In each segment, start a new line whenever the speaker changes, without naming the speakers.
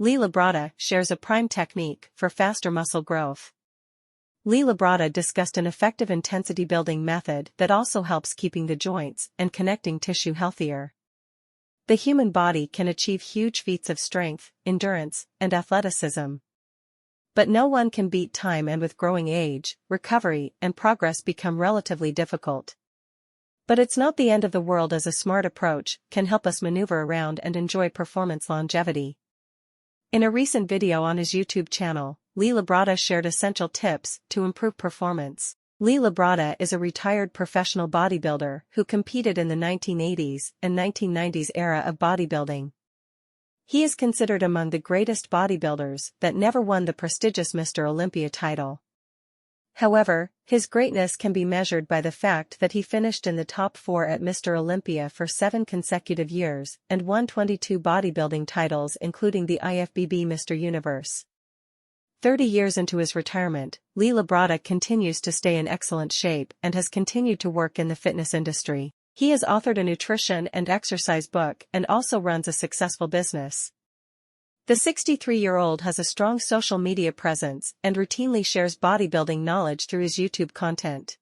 Lee Labrada shares a prime technique for faster muscle growth. Lee Labrada discussed an effective intensity-building method that also helps keeping the joints and connecting tissue healthier. The human body can achieve huge feats of strength, endurance, and athleticism. But no one can beat time, and with growing age, recovery and progress become relatively difficult. But it's not the end of the world, as a smart approach can help us maneuver around and enjoy performance longevity. In a recent video on his YouTube channel, Lee Labrada shared essential tips to improve performance. Lee Labrada is a retired professional bodybuilder who competed in the 1980s and 1990s era of bodybuilding. He is considered among the greatest bodybuilders that never won the prestigious Mr. Olympia title. However, his greatness can be measured by the fact that he finished in the top 4 at Mr. Olympia for 7 consecutive years and won 22 bodybuilding titles, including the IFBB Mr. Universe. 30 years into his retirement, Lee Labrada continues to stay in excellent shape and has continued to work in the fitness industry. He has authored a nutrition and exercise book and also runs a successful business. The 63-year-old has a strong social media presence and routinely shares bodybuilding knowledge through his YouTube content.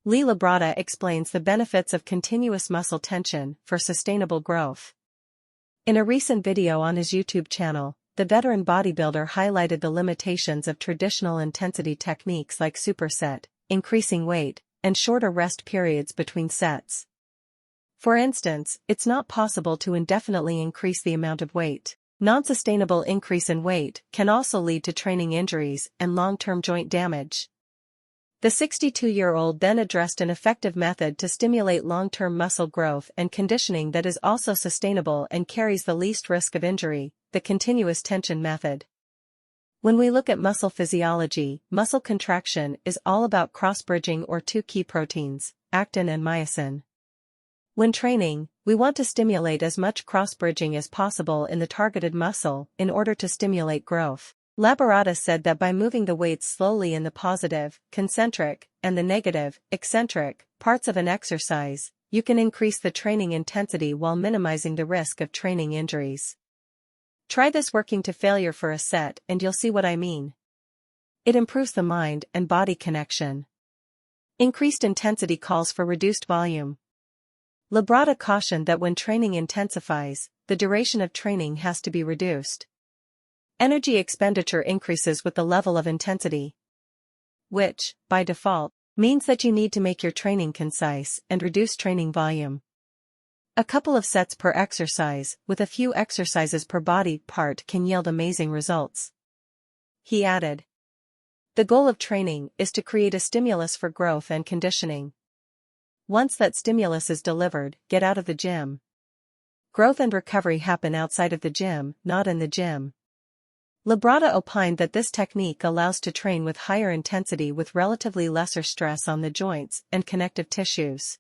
Lee Labrada explains the benefits of continuous muscle tension for sustainable growth. In a recent video on his YouTube channel, the veteran bodybuilder highlighted the limitations of traditional intensity techniques like superset, increasing weight, and shorter rest periods between sets. For instance, it's not possible to indefinitely increase the amount of weight. Non-sustainable increase in weight can also lead to training injuries and long-term joint damage. The 62-year-old then addressed an effective method to stimulate long-term muscle growth and conditioning that is also sustainable and carries the least risk of injury: the continuous tension method. When we look at muscle physiology, muscle contraction is all about cross-bridging or two key proteins, actin and myosin. When training, we want to stimulate as much cross-bridging as possible in the targeted muscle in order to stimulate growth. Labrada said that by moving the weights slowly in the positive, concentric, and the negative, eccentric, parts of an exercise, you can increase the training intensity while minimizing the risk of training injuries. Try this working to failure for a set and you'll see what I mean. It improves the mind and body connection. Increased intensity calls for reduced volume. Labrada cautioned that when training intensifies, the duration of training has to be reduced. Energy expenditure increases with the level of intensity, which, by default, means that you need to make your training concise and reduce training volume. A couple of sets per exercise, with a few exercises per body part, can yield amazing results. He added, "The goal of training is to create a stimulus for growth and conditioning. Once that stimulus is delivered, get out of the gym. Growth and recovery happen outside of the gym, not in the gym." Labrada opined that this technique allows to train with higher intensity with relatively lesser stress on the joints and connective tissues.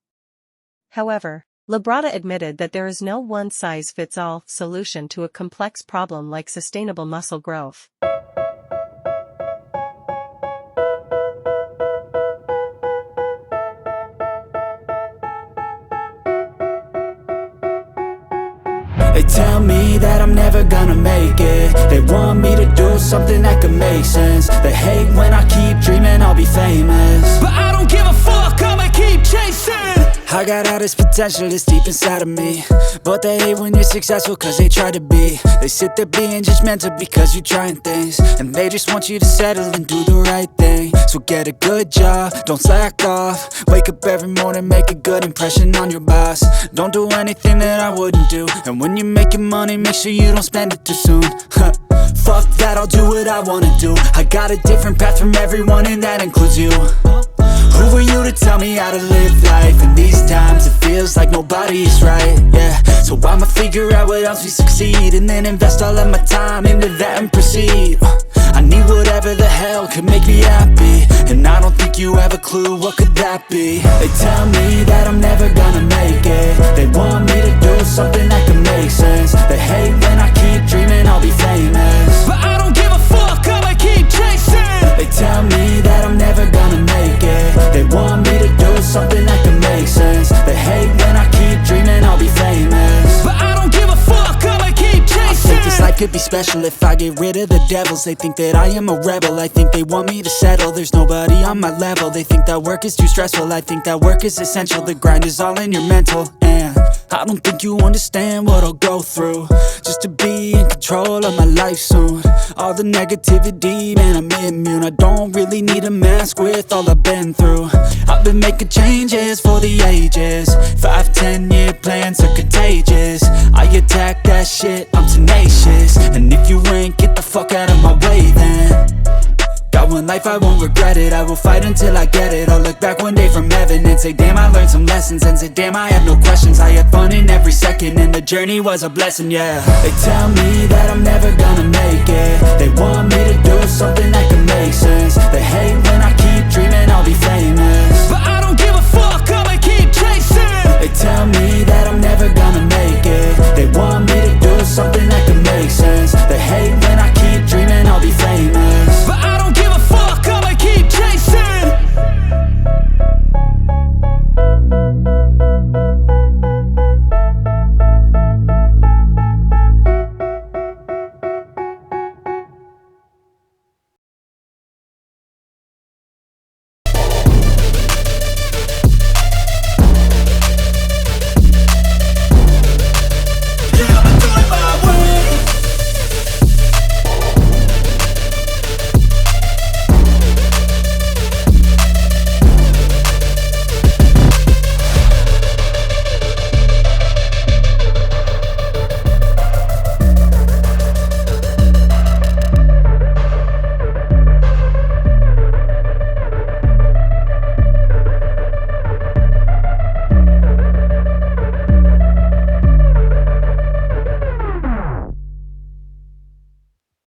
However, Labrada admitted that there is no one-size-fits-all solution to a complex problem like sustainable muscle growth.
They tell me that I'm never gonna make it. They want me to do something that could make sense. They hate when I keep dreaming I'll be famous, but I don't give a fuck, I'ma keep chasing. I got all this potential that's deep inside of me, but they hate when you're successful cause they try to be. They sit there being judgmental because you're trying things, and they just want you to settle and do the right thing. So get a good job, don't slack off. Wake up every morning, make a good impression on your boss. Don't do anything that I wouldn't do, and when you're making money, make sure you don't spend it too soon. Fuck that, I'll do what I wanna do. I got a different path from everyone, and that includes you. Who are you to tell me how to live life? In these times it feels like nobody is right, yeah. So I'ma figure out what else we succeed, and then invest all of my time into that and proceed. I need whatever the hell could make me happy, and I don't think you have a clue what could that be. They tell me that I'm never gonna make it. They want me to do something that could make sense. They hate when I keep dreaming I'll be famous, but I don't give a fuck, I'ma keep chasing. They tell me that I'm never gonna make it. They want me to do something that could make sense. They hate when I keep dreaming I'll be famous, but I don't give a fuck, I'ma keep chasing. I think this life could be special if I get rid of the devils. They think that I am a rebel, I think they want me to settle. There's nobody on my level, they think that work is too stressful. I think that work is essential, the grind is all in your mental. And I don't think you understand what I'll go through just to be in control of my life soon. All the negativity, man, I'm immune. I don't really need a mask with all I've been through. I've been making changes for the ages. 5-10 year plans are contagious. I attack that shit, I'm tenacious. And if you ain't, get the fuck out of my way then. Got one life, I won't regret it. I will fight until I get it. I'll look back one day from heaven and say, damn, I learned some lessons. And say, damn, I had no questions. I had fun in every second, and the journey was a blessing, yeah. They tell me that I'm never